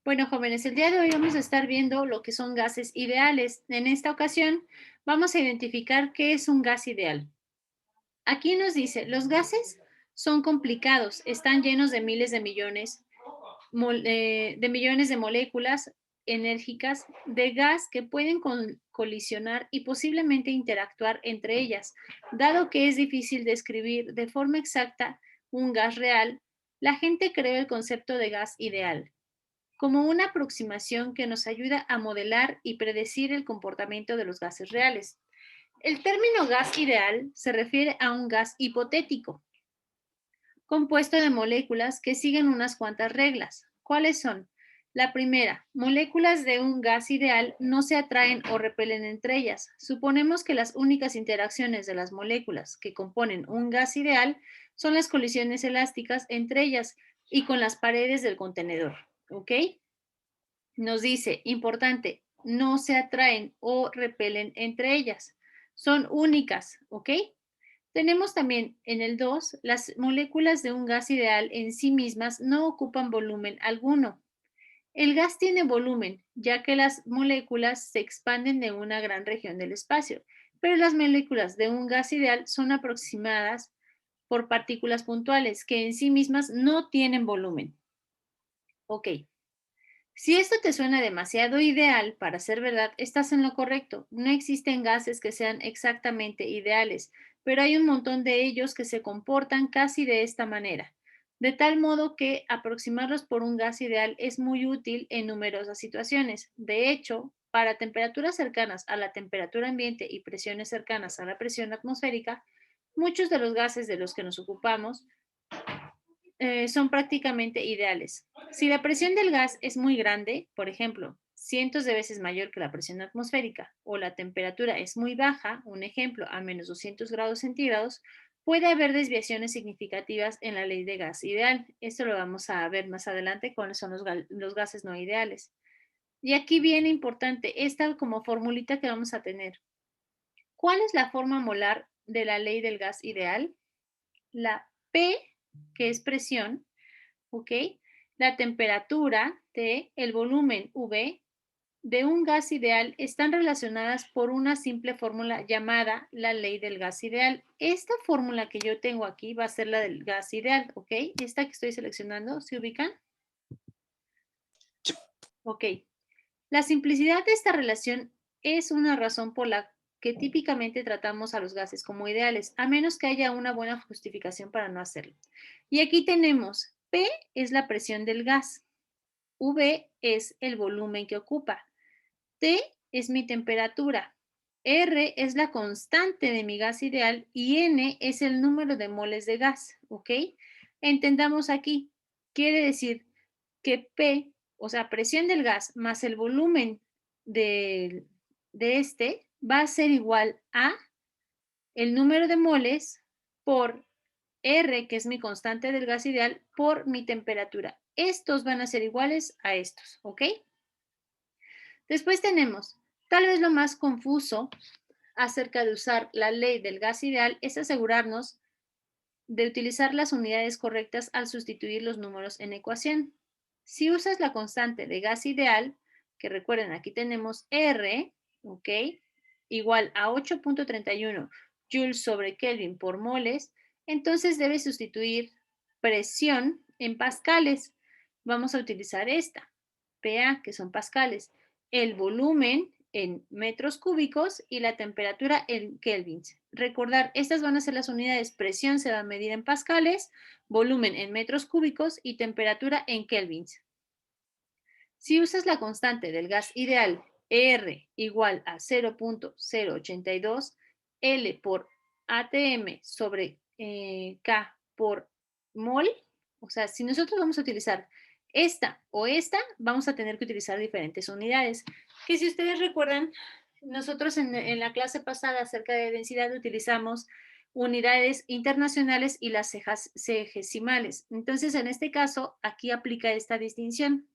Bueno, jóvenes, el día de hoy vamos a estar viendo lo que son gases ideales. En esta ocasión vamos a identificar qué es un gas ideal. Aquí nos dice, los gases son complicados, están llenos de miles de millones, de millones de moléculas enérgicas de gas que pueden colisionar y posiblemente interactuar entre ellas. Dado que es difícil describir de forma exacta un gas real, la gente creó el concepto de gas ideal como una aproximación que nos ayuda a modelar y predecir el comportamiento de los gases reales. El término gas ideal se refiere a un gas hipotético, compuesto de moléculas que siguen unas cuantas reglas. ¿Cuáles son? La primera, moléculas de un gas ideal no se atraen o repelen entre ellas. Suponemos que las únicas interacciones de las moléculas que componen un gas ideal son las colisiones elásticas entre ellas y con las paredes del contenedor. ¿Ok? Nos dice, importante, no se atraen o repelen entre ellas. Son únicas, ¿ok? Tenemos también en el 2, las moléculas de un gas ideal en sí mismas no ocupan volumen alguno. El gas tiene volumen, ya que las moléculas se expanden de una gran región del espacio, pero las moléculas de un gas ideal son aproximadas por partículas puntuales que en sí mismas no tienen volumen. Ok, si esto te suena demasiado ideal para ser verdad, estás en lo correcto. No existen gases que sean exactamente ideales, pero hay un montón de ellos que se comportan casi de esta manera, de tal modo que aproximarlos por un gas ideal es muy útil en numerosas situaciones. De hecho, para temperaturas cercanas a la temperatura ambiente y presiones cercanas a la presión atmosférica, muchos de los gases de los que nos ocupamos son prácticamente ideales. Si la presión del gas es muy grande, por ejemplo, cientos de veces mayor que la presión atmosférica, o la temperatura es muy baja, un ejemplo, a menos 200 grados centígrados, puede haber desviaciones significativas en la ley de gas ideal. Esto lo vamos a ver más adelante, cuáles son los gases no ideales. Y aquí viene importante, esta como formulita que vamos a tener. ¿Cuál es la forma molar de la ley del gas ideal? La P, que es presión, ¿ok? La temperatura T, el volumen V de un gas ideal están relacionadas por una simple fórmula llamada la ley del gas ideal. Esta fórmula que yo tengo aquí va a ser la del gas ideal, ¿ok? Esta que estoy seleccionando, ¿se ubican? Sí. Ok. La simplicidad de esta relación es una razón por la que típicamente tratamos a los gases como ideales, a menos que haya una buena justificación para no hacerlo. Y aquí tenemos, P es la presión del gas, V es el volumen que ocupa, T es mi temperatura, R es la constante de mi gas ideal y N es el número de moles de gas, ¿ok? Entendamos aquí, quiere decir que P, o sea, presión del gas más el volumen de, de este, va a ser igual a el número de moles por R, que es mi constante del gas ideal, por mi temperatura. Estos van a ser iguales a estos, ¿ok? Después tenemos, tal vez lo más confuso acerca de usar la ley del gas ideal es asegurarnos de utilizar las unidades correctas al sustituir los números en ecuación. Si usas la constante de gas ideal, que recuerden aquí tenemos R, ¿ok? Igual a 8.31 joules sobre Kelvin por moles, entonces debes sustituir presión en pascales. Vamos a utilizar esta, PA, que son pascales, el volumen en metros cúbicos y la temperatura en kelvins. Recordar, estas van a ser las unidades, presión se va a medir en pascales, volumen en metros cúbicos y temperatura en kelvins. Si usas la constante del gas ideal R igual a 0.082 L por ATM sobre K por mol, o sea, si nosotros vamos a utilizar esta o esta, vamos a tener que utilizar diferentes unidades. Que si ustedes recuerdan, nosotros en la clase pasada acerca de densidad utilizamos unidades internacionales y las cegesimales. Entonces, en este caso, aquí aplica esta distinción.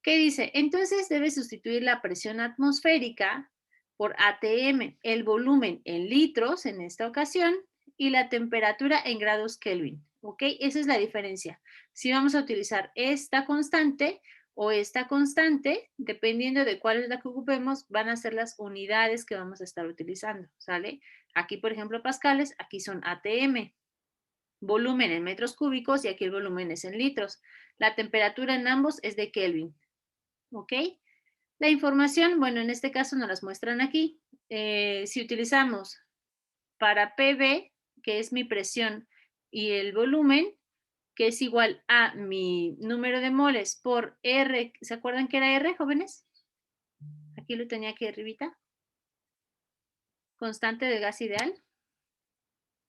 ¿Qué dice? Entonces debe sustituir la presión atmosférica por ATM, el volumen en litros en esta ocasión y la temperatura en grados Kelvin. ¿Ok? Esa es la diferencia. Si vamos a utilizar esta constante o esta constante, dependiendo de cuál es la que ocupemos, van a ser las unidades que vamos a estar utilizando, ¿sale? Aquí, por ejemplo, pascales, aquí son ATM, volumen en metros cúbicos y aquí el volumen es en litros. La temperatura en ambos es de Kelvin, ¿ok? La información, bueno, en este caso nos las muestran aquí. Si utilizamos para PV, que es mi presión, y el volumen, que es igual a mi número de moles por R, ¿se acuerdan que era R, jóvenes? Aquí lo tenía aquí arribita. Constante de gas ideal,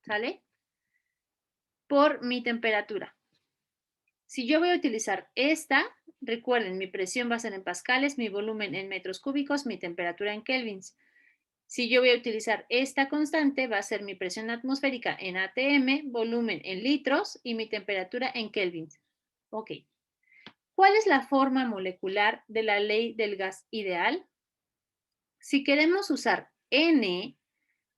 ¿sale? Por mi temperatura. Si yo voy a utilizar esta, recuerden, mi presión va a ser en pascales, mi volumen en metros cúbicos, mi temperatura en kelvins. Si yo voy a utilizar esta constante, va a ser mi presión atmosférica en ATM, volumen en litros y mi temperatura en kelvins. Ok. ¿Cuál es la forma molecular de la ley del gas ideal? Si queremos usar N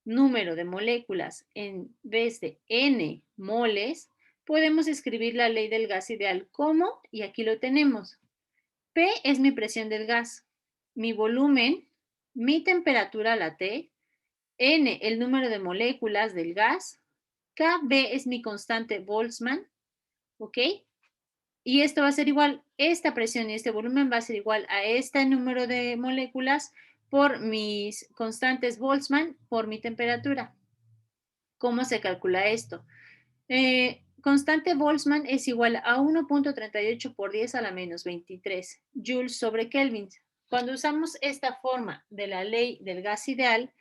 número de moléculas en vez de N moles, podemos escribir la ley del gas ideal como, y aquí lo tenemos. P es mi presión del gas, mi volumen, mi temperatura, la T, N el número de moléculas del gas, KB es mi constante Boltzmann, ¿ok? Y esto va a ser igual, esta presión y este volumen va a ser igual a este número de moléculas por mis constantes Boltzmann por mi temperatura. ¿Cómo se calcula esto? Constante Boltzmann es igual a 1.38 por 10 a la menos 23 joules sobre Kelvin. Cuando usamos esta forma de la ley del gas ideal,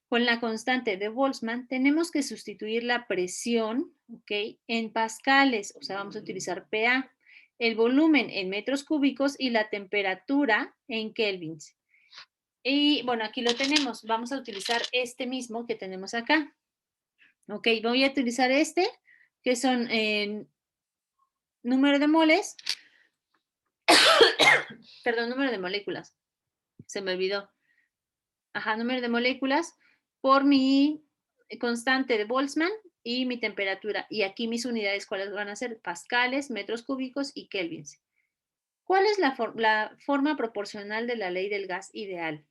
con la constante de Boltzmann, tenemos que sustituir la presión, ¿ok? En pascales, o sea, vamos a utilizar PA, el volumen en metros cúbicos y la temperatura en kelvins. Y bueno, aquí lo tenemos. Vamos a utilizar este mismo que tenemos acá. Ok, voy a utilizar este, que son número de moles, perdón, número de moléculas. Se me olvidó. Ajá, número de moléculas por mi constante de Boltzmann y mi temperatura. Y aquí mis unidades, ¿cuáles van a ser? Pascales, metros cúbicos y kelvins. ¿Cuál es la forma proporcional de la ley del gas ideal?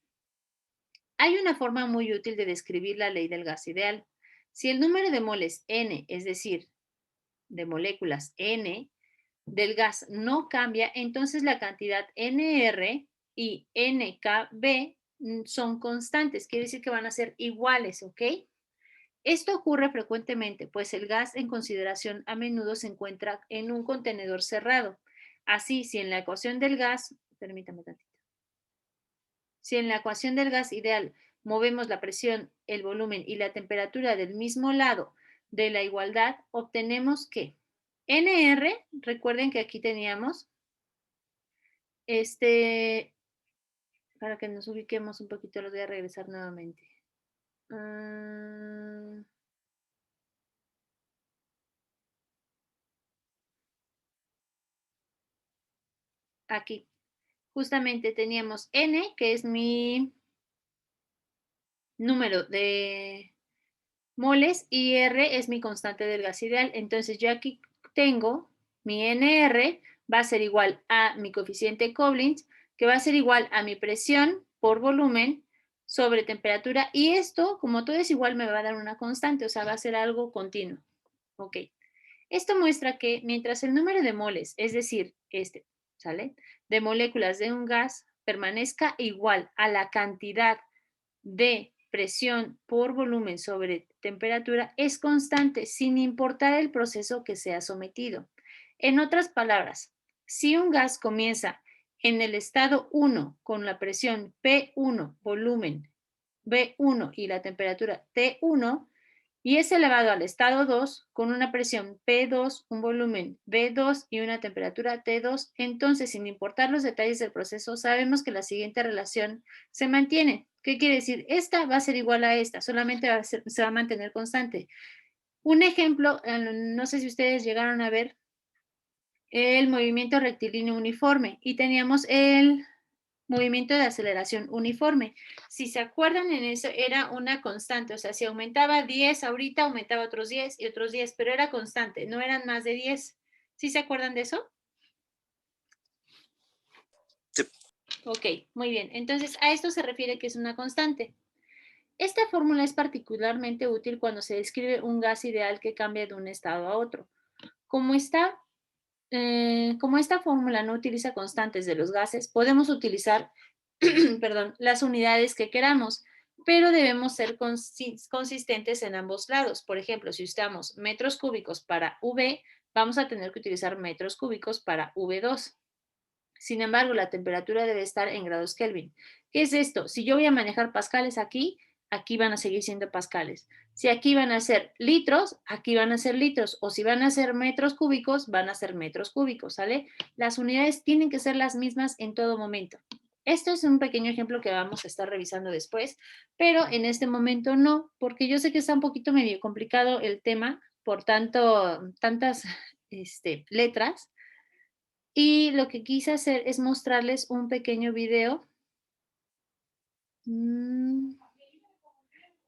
Hay una forma muy útil de describir la ley del gas ideal. Si el número de moles n, es decir, de moléculas n, del gas no cambia, entonces la cantidad NR y NKB son constantes, quiere decir que van a ser iguales, ¿ok? Esto ocurre frecuentemente, pues el gas en consideración a menudo se encuentra en un contenedor cerrado. Así, si en la ecuación del gas, permítame tantito, si en la ecuación del gas ideal movemos la presión, el volumen y la temperatura del mismo lado de la igualdad, obtenemos que NR, recuerden que aquí teníamos, para que nos ubiquemos un poquito, los voy a regresar nuevamente. Aquí, justamente teníamos N, que es mi número de moles, y R es mi constante del gas ideal. Entonces yo aquí tengo mi NR, va a ser igual a mi coeficiente Collins, que va a ser igual a mi presión por volumen sobre temperatura, y esto, como todo es igual, me va a dar una constante, o sea, va a ser algo continuo. Ok. Esto muestra que mientras el número de moles, es decir, ¿sale? De moléculas de un gas permanezca igual a la cantidad de presión por volumen sobre temperatura, es constante sin importar el proceso que sea sometido. En otras palabras, si un gas comienza en el estado 1 con la presión P1, volumen B1 y la temperatura T1, y es elevado al estado 2 con una presión P2, un volumen B2 y una temperatura T2, entonces, sin importar los detalles del proceso, sabemos que la siguiente relación se mantiene. ¿Qué quiere decir? Esta va a ser igual a esta, solamente se va a mantener constante. Un ejemplo, no sé si ustedes llegaron a ver el movimiento rectilíneo uniforme y teníamos el movimiento de aceleración uniforme. Si se acuerdan, en eso era una constante, o sea, si aumentaba 10 ahorita, aumentaba otros 10 y otros 10, pero era constante, no eran más de 10. ¿Sí se acuerdan de eso? Ok, muy bien. Entonces, a esto se refiere que es una constante. Esta fórmula es particularmente útil cuando se describe un gas ideal que cambia de un estado a otro. Como esta, como esta fórmula no utiliza constantes de los gases, podemos utilizar perdón, las unidades que queramos, pero debemos ser consistentes en ambos lados. Por ejemplo, si usamos metros cúbicos para V, vamos a tener que utilizar metros cúbicos para V2. Sin embargo, la temperatura debe estar en grados Kelvin. ¿Qué es esto? Si yo voy a manejar pascales aquí, aquí van a seguir siendo pascales. Si aquí van a ser litros, aquí van a ser litros. O si van a ser metros cúbicos, van a ser metros cúbicos, ¿sale? Las unidades tienen que ser las mismas en todo momento. Esto es un pequeño ejemplo que vamos a estar revisando después, pero en este momento no, porque yo sé que está un poquito medio complicado el tema por tantas letras, y lo que quise hacer es mostrarles un pequeño video. Mm,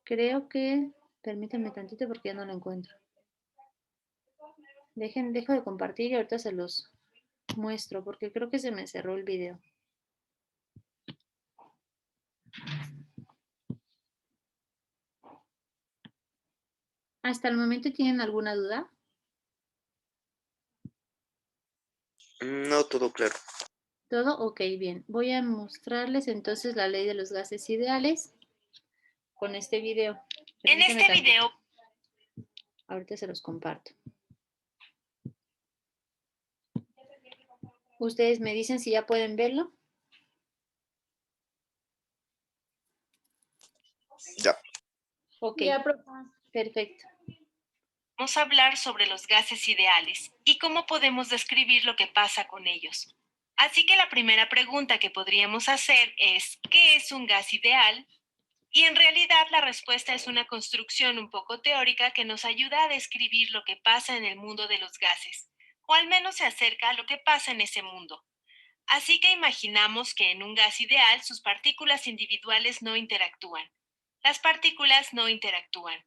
creo que, permítanme tantito porque ya no lo encuentro. Dejo de compartir y ahorita se los muestro porque creo que se me cerró el video. ¿Hasta el momento tienen alguna duda? No, todo claro. ¿Todo? Ok, bien. Voy a mostrarles entonces la ley de los gases ideales con este video. En Permítanme este tantito. video, Ahorita se los comparto. Ustedes me dicen si ya pueden verlo. Ya. Ok, Ya, profe. perfecto. vamos a hablar sobre los gases ideales y cómo podemos describir lo que pasa con ellos. Así que la primera pregunta que podríamos hacer es, ¿qué es un gas ideal? Y en realidad la respuesta es una construcción un poco teórica que nos ayuda a describir lo que pasa en el mundo de los gases, o al menos se acerca a lo que pasa en ese mundo. Así que imaginamos que en un gas ideal sus partículas individuales no interactúan. Las partículas no interactúan.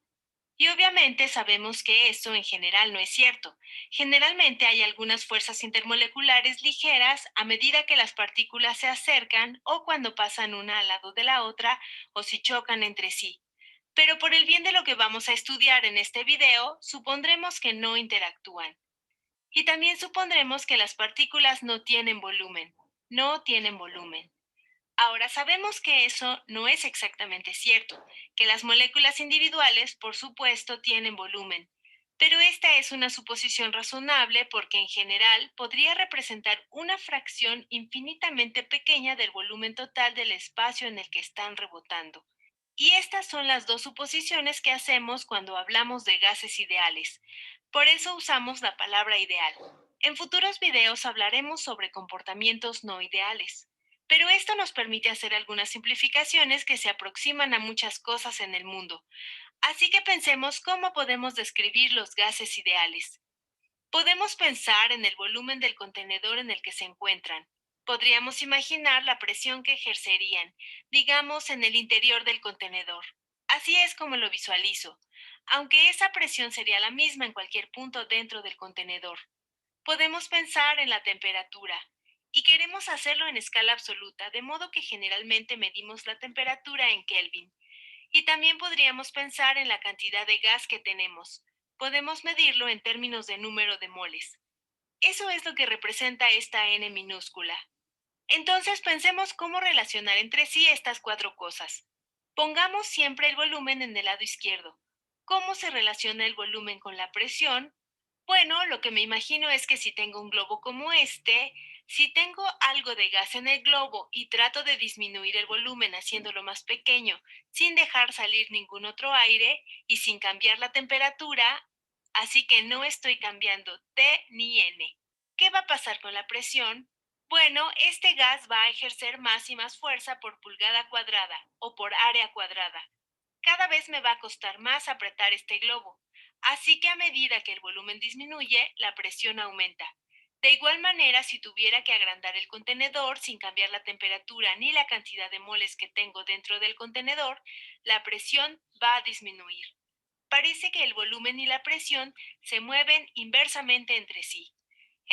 Y obviamente sabemos que eso en general no es cierto. Generalmente hay algunas fuerzas intermoleculares ligeras a medida que las partículas se acercan o cuando pasan una al lado de la otra o si chocan entre sí. Pero por el bien de lo que vamos a estudiar en este video, supondremos que no interactúan. Y también supondremos que las partículas no tienen volumen. No tienen volumen. Ahora sabemos que eso no es exactamente cierto, que las moléculas individuales, por supuesto, tienen volumen, pero esta es una suposición razonable porque en general podría representar una fracción infinitamente pequeña del volumen total del espacio en el que están rebotando. Y estas son las dos suposiciones que hacemos cuando hablamos de gases ideales. Por eso usamos la palabra ideal. En futuros videos hablaremos sobre comportamientos no ideales. Pero esto nos permite hacer algunas simplificaciones que se aproximan a muchas cosas en el mundo. Así que pensemos cómo podemos describir los gases ideales. Podemos pensar en el volumen del contenedor en el que se encuentran. Podríamos imaginar la presión que ejercerían, digamos, en el interior del contenedor. Así es como lo visualizo, aunque esa presión sería la misma en cualquier punto dentro del contenedor. Podemos pensar en la temperatura y queremos hacerlo en escala absoluta, de modo que generalmente medimos la temperatura en Kelvin. Y también podríamos pensar en la cantidad de gas que tenemos. Podemos medirlo en términos de número de moles. Eso es lo que representa esta n minúscula. Entonces pensemos cómo relacionar entre sí estas cuatro cosas. Pongamos siempre el volumen en el lado izquierdo. ¿Cómo se relaciona el volumen con la presión? Bueno, lo que me imagino es que si tengo un globo como este, si tengo algo de gas en el globo y trato de disminuir el volumen haciéndolo más pequeño, sin dejar salir ningún otro aire y sin cambiar la temperatura, así que no estoy cambiando T ni N. ¿Qué va a pasar con la presión? Bueno, este gas va a ejercer más y más fuerza por pulgada cuadrada o por área cuadrada. Cada vez me va a costar más apretar este globo. Así que a medida que el volumen disminuye, la presión aumenta. De igual manera, si tuviera que agrandar el contenedor sin cambiar la temperatura ni la cantidad de moles que tengo dentro del contenedor, la presión va a disminuir. Parece que el volumen y la presión se mueven inversamente entre sí.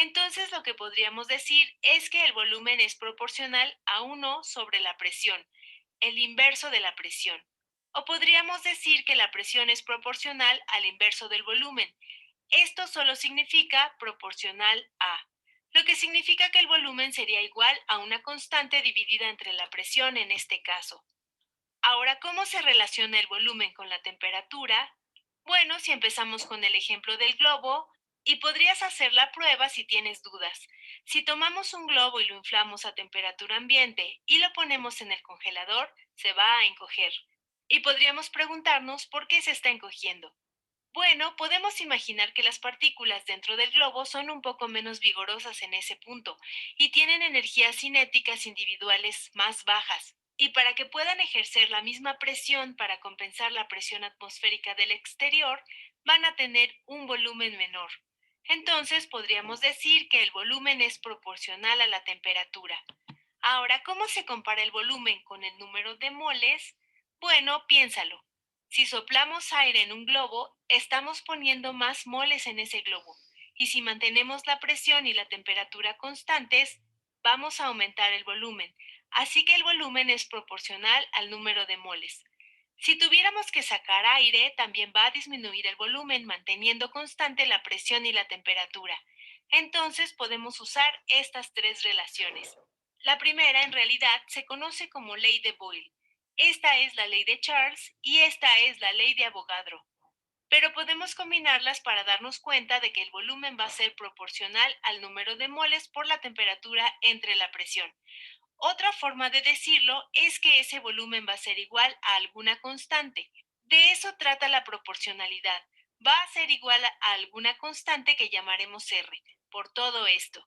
Entonces lo que podríamos decir es que el volumen es proporcional a 1 sobre la presión, el inverso de la presión. O podríamos decir que la presión es proporcional al inverso del volumen. Esto solo significa proporcional a, lo que significa que el volumen sería igual a una constante dividida entre la presión en este caso. Ahora, ¿cómo se relaciona el volumen con la temperatura? Bueno, si empezamos con el ejemplo del globo, y podrías hacer la prueba si tienes dudas. Si tomamos un globo y lo inflamos a temperatura ambiente y lo ponemos en el congelador, se va a encoger. Y podríamos preguntarnos por qué se está encogiendo. Bueno, podemos imaginar que las partículas dentro del globo son un poco menos vigorosas en ese punto y tienen energías cinéticas individuales más bajas. Y para que puedan ejercer la misma presión para compensar la presión atmosférica del exterior, van a tener un volumen menor. Entonces podríamos decir que el volumen es proporcional a la temperatura. Ahora, ¿cómo se compara el volumen con el número de moles? Bueno, piénsalo. Si soplamos aire en un globo, estamos poniendo más moles en ese globo. Y si mantenemos la presión y la temperatura constantes, vamos a aumentar el volumen. Así que el volumen es proporcional al número de moles. Si tuviéramos que sacar aire, también va a disminuir el volumen manteniendo constante la presión y la temperatura. Entonces podemos usar estas tres relaciones. La primera, en realidad, se conoce como ley de Boyle. Esta es la ley de Charles y esta es la ley de Avogadro. Pero podemos combinarlas para darnos cuenta de que el volumen va a ser proporcional al número de moles por la temperatura entre la presión. Otra forma de decirlo es que ese volumen va a ser igual a alguna constante. De eso trata la proporcionalidad. Va a ser igual a alguna constante que llamaremos R. Por todo esto,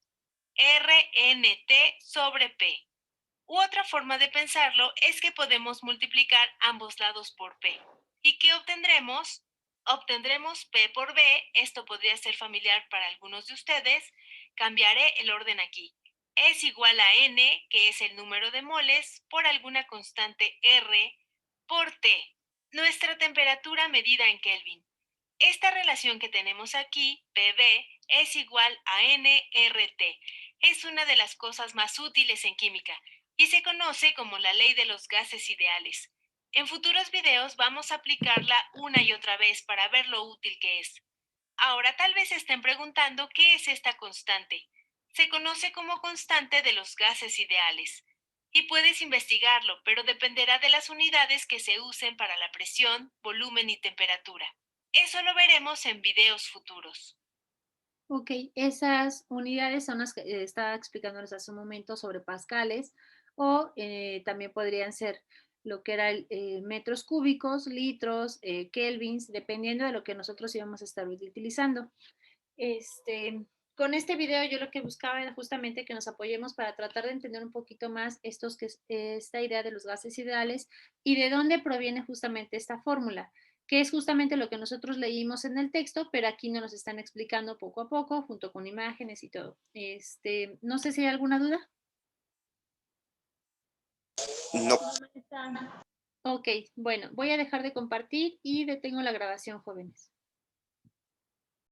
RNT sobre P. U otra forma de pensarlo es que podemos multiplicar ambos lados por P. ¿Y qué obtendremos? Obtendremos P por B, esto podría ser familiar para algunos de ustedes. Cambiaré el orden aquí. Es igual a N, que es el número de moles, por alguna constante R, por T, nuestra temperatura medida en Kelvin. Esta relación que tenemos aquí, PV, es igual a nRT. Es una de las cosas más útiles en química y se conoce como la ley de los gases ideales. En futuros videos vamos a aplicarla una y otra vez para ver lo útil que es. Ahora tal vez se estén preguntando qué es esta constante. Se conoce como constante de los gases ideales. Y puedes investigarlo, pero dependerá de las unidades que se usen para la presión, volumen y temperatura. Eso lo veremos en videos futuros. Ok, esas unidades son las que estaba explicándoles hace un momento sobre pascales o también podrían ser lo que era metros cúbicos, litros, kelvins, dependiendo de lo que nosotros íbamos a estar utilizando. Con este video yo lo que buscaba era justamente que nos apoyemos para tratar de entender un poquito más esta idea de los gases ideales y de dónde proviene justamente esta fórmula, que es justamente lo que nosotros leímos en el texto, pero aquí nos lo están explicando poco a poco, junto con imágenes y todo. No sé si hay alguna duda. No. Ok, bueno, voy a dejar de compartir y detengo la grabación, jóvenes.